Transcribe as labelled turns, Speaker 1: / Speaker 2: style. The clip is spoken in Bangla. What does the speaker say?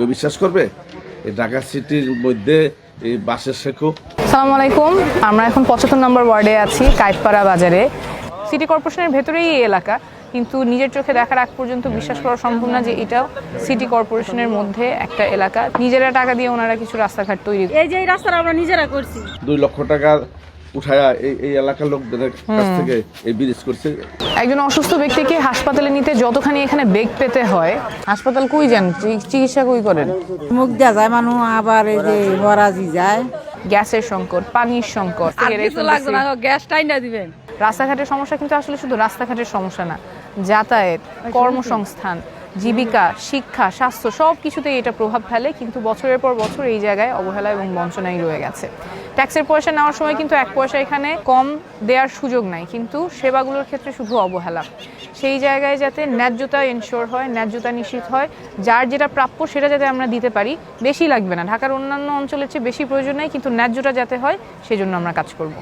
Speaker 1: কেউ বিশ্বাস করবে? এই ঢাকা সিটির মধ্যে এই বাসের শেখো।
Speaker 2: আসসালামু আলাইকুম। আমরা এখন ৭৫ নম্বর ওয়ার্ডে আছি, কাইতপাড়া বাজারে। সিটি কর্পোরেশনের ভেতরেই এই এলাকা, কিন্তু নিজের চোখে দেখার আগ পর্যন্ত বিশ্বাস করা সম্ভব না যে এটাও সিটি কর্পোরেশনের মধ্যে একটা এলাকা। নিজেরা টাকা দিয়ে ওনারা কিছু রাস্তাঘাট তৈরি,
Speaker 3: এই যে এই রাস্তাটা আমরা নিজেরা করছি।
Speaker 1: 2 লক্ষ টাকা উঠায়া এই এলাকার লোকদের কাছ থেকে এই ব্রিজ করছে।
Speaker 2: একজন অসুস্থ ব্যক্তিকে হাসপাতালে নিতে যতখানি এখানে বেগ পেতে হয়, হাসপাতাল কই যান, চিকিৎসা কই করেন?
Speaker 3: মুখ দেওয়া যায় মানুষ, আবার এই যে বরাজি যায়।
Speaker 2: গ্যাসের সংকট, পানির সংকট,
Speaker 3: আর কিছু লাগবে না, গ্যাস টাইনা দিবেন।
Speaker 2: রাস্তাঘাটের সমস্যা কিন্তু আসলে শুধু রাস্তাঘাটের সমস্যা না, যাতায়াত, কর্মসংস্থান, জীবিকা, শিক্ষা, স্বাস্থ্য সব কিছুতেই এটা প্রভাব ফেলে। কিন্তু বছরের পর বছর এই জায়গায় অবহেলা এবং বঞ্চনাই রয়ে গেছে। ট্যাক্সের পয়সা নেওয়ার সময় কিন্তু 1 পয়সা এখানে কম দেওয়ার সুযোগ নাই, কিন্তু সেবাগুলোর ক্ষেত্রে শুধু অবহেলা। সেই জায়গায় যাতে ন্যায্যতা এনশিওর হয়, ন্যায্যতা নিশ্চিত হয়, যার যেটা প্রাপ্য সেটা যাতে আমরা দিতে পারি। বেশি লাগবে না, ঢাকার অন্যান্য অঞ্চলের চেয়ে বেশি প্রয়োজন নেই, কিন্তু ন্যায্যটা যাতে হয় সেজন্য আমরা কাজ করব।